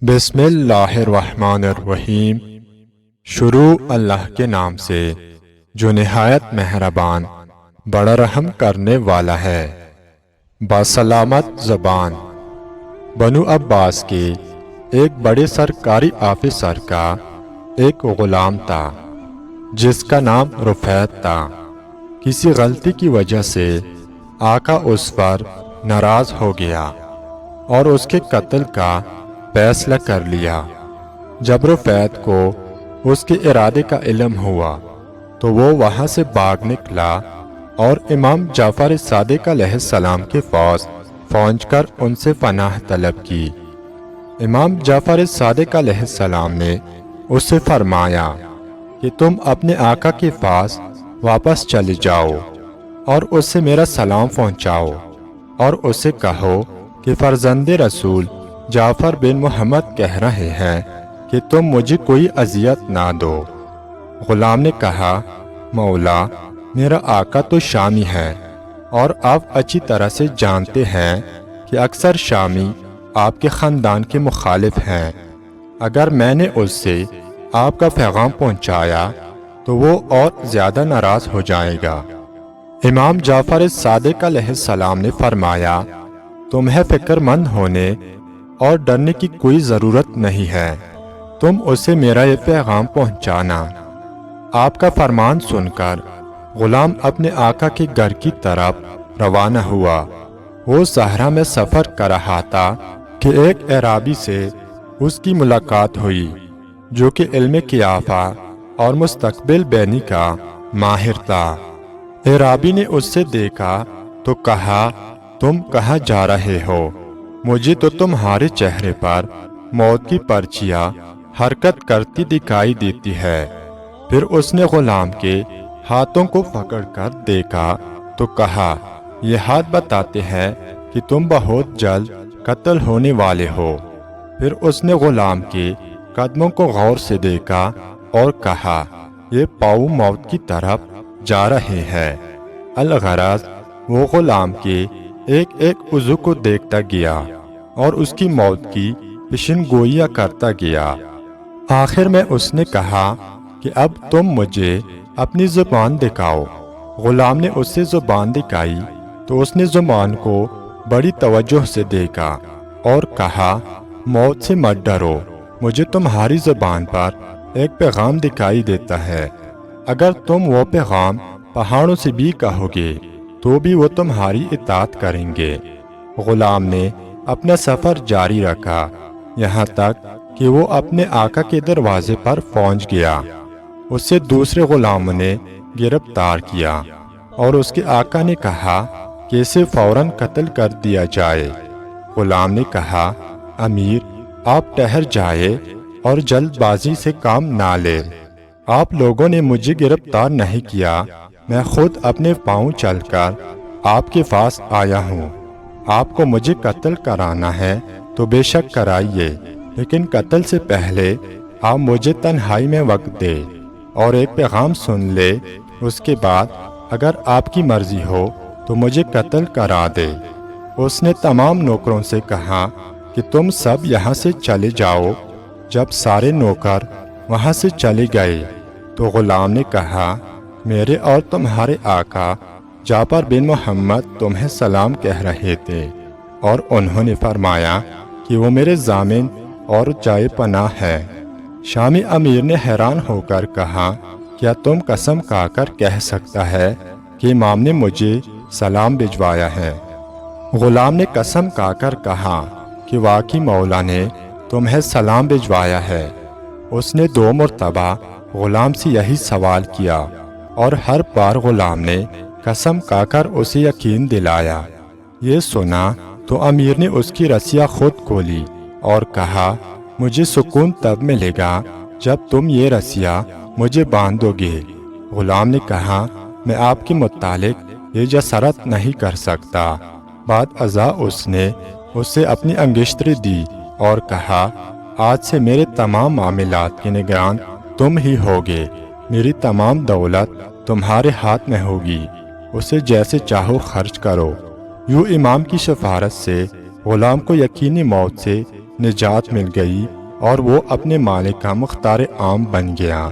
بسم اللہ الرحمن الرحیم۔ شروع اللہ کے نام سے جو نہایت مہربان بڑا رحم کرنے والا ہے۔ باسلامت زبان۔ بنو عباس کے ایک بڑے سرکاری آفیسر کا ایک غلام تھا جس کا نام رفیت تھا۔ کسی غلطی کی وجہ سے آقا اس پر ناراض ہو گیا اور اس کے قتل کا فیصلہ کر لیا۔ جب رفیت کو اس کے ارادے کا علم ہوا تو وہ وہاں سے بھاگ نکلا اور امام جعفر صادق علیہ السلام کے پاس پہنچ کر ان سے پناہ طلب کی۔ امام جعفر صادق علیہ السلام نے اس سے فرمایا کہ تم اپنے آقا کے پاس واپس چلے جاؤ اور اس سے میرا سلام پہنچاؤ اور اس سے کہو کہ فرزند رسول جعفر بن محمد کہہ رہے ہیں کہ تم مجھے کوئی اذیت نہ دو۔ غلام نے کہا، مولا، میرا آقا تو شامی ہے اور آپ اچھی طرح سے جانتے ہیں کہ اکثر شامی آپ کے خاندان کے مخالف ہیں۔ اگر میں نے اس سے آپ کا پیغام پہنچایا تو وہ اور زیادہ ناراض ہو جائے گا۔ امام جعفر صادق علیہ السلام نے فرمایا، تمہیں فکر مند ہونے اور ڈرنے کی کوئی ضرورت نہیں ہے، تم اسے میرا یہ پیغام پہنچانا۔ آپ کا فرمان سن کر غلام اپنے آقا کے گھر کی طرف روانہ ہوا۔ وہ صحرا میں سفر کر رہا تھا کہ ایک اعرابی سے اس کی ملاقات ہوئی جو کہ علم قیافہ اور مستقبل بینی کا ماہر تھا۔ اعرابی نے اس سے دیکھا تو کہا، تم کہاں جا رہے ہو؟ مجھے تو تمہارے چہرے پر موت کی پرچیاں حرکت کرتی دکھائی دیتی ہے۔ پھر اس نے غلام کے ہاتھوں کو پکڑ کر دیکھا تو کہا، یہ ہاتھ بتاتے ہیں کہ تم بہت جلد قتل ہونے والے ہو۔ پھر اس نے غلام کے قدموں کو غور سے دیکھا اور کہا، یہ پاؤں موت کی طرف جا رہے ہیں۔ الغرض وہ غلام کے ایک ایک عضو کو دیکھتا گیا اور اس کی موت کی پیشن گوئیاں کرتا گیا۔ آخر میں اس نے کہا کہ اب تم مجھے اپنی زبان دکھاؤ۔ غلام نے اس سے زبان دکھائی تو اس نے زبان کو بڑی توجہ سے دیکھا اور کہا، موت سے مت ڈرو، مجھے تمہاری زبان پر ایک پیغام دکھائی دیتا ہے۔ اگر تم وہ پیغام پہاڑوں سے بھی کہو گے تو بھی وہ تمہاری اطاعت کریں گے۔ غلام نے اپنا سفر جاری رکھا یہاں تک کہ وہ اپنے آقا کے دروازے پر پہنچ گیا۔ اس سے دوسرے غلاموں نے گرفتار کیا اور اس کے آقا نے کہا کہ اسے فوراً قتل کر دیا جائے۔ غلام نے کہا، امیر، آپ ٹھہر جائے اور جلد بازی سے کام نہ لے۔ آپ لوگوں نے مجھے گرفتار نہیں کیا، میں خود اپنے پاؤں چل کر آپ کے پاس آیا ہوں۔ آپ کو مجھے قتل کرانا ہے تو بے شک کرائیے، لیکن قتل سے پہلے آپ مجھے تنہائی میں وقت دے اور ایک پیغام سن لے، اس کے بعد اگر آپ کی مرضی ہو تو مجھے قتل کرا دے۔ اس نے تمام نوکروں سے کہا کہ تم سب یہاں سے چلے جاؤ۔ جب سارے نوکر وہاں سے چلے گئے تو غلام نے کہا، میرے اور تمہارے آقا جعفر بن محمد تمہیں سلام کہہ رہے تھے اور انہوں نے فرمایا کہ وہ میرے ضامن اور جائے پناہ ہے۔ شامی امیر نے حیران ہو کر کہا، کیا تم قسم کھا کر کہہ سکتا ہے کہ امام نے مجھے سلام بھجوایا ہے؟ غلام نے قسم کھا کر کہا کہ واقعی مولا نے تمہیں سلام بھجوایا ہے۔ اس نے 2 مرتبہ غلام سے یہی سوال کیا اور ہر بار غلام نے قسم کھا کر اسے یقین دلایا۔ یہ سنا تو امیر نے اس کی رسیاں خود کھولی اور کہا، مجھے سکون تب ملے گا جب تم یہ رسیاں مجھے باندھو گے۔ غلام نے کہا، میں آپ کے متعلق یہ جسارت نہیں کر سکتا۔ بعد ازاں اس نے اسے اپنی انگشتری دی اور کہا، آج سے میرے تمام معاملات کے نگران تم ہی ہوگے، میری تمام دولت تمہارے ہاتھ میں ہوگی، اسے جیسے چاہو خرچ کرو۔ یوں امام کی سفارت سے غلام کو یقینی موت سے نجات مل گئی اور وہ اپنے مالک کا مختار عام بن گیا۔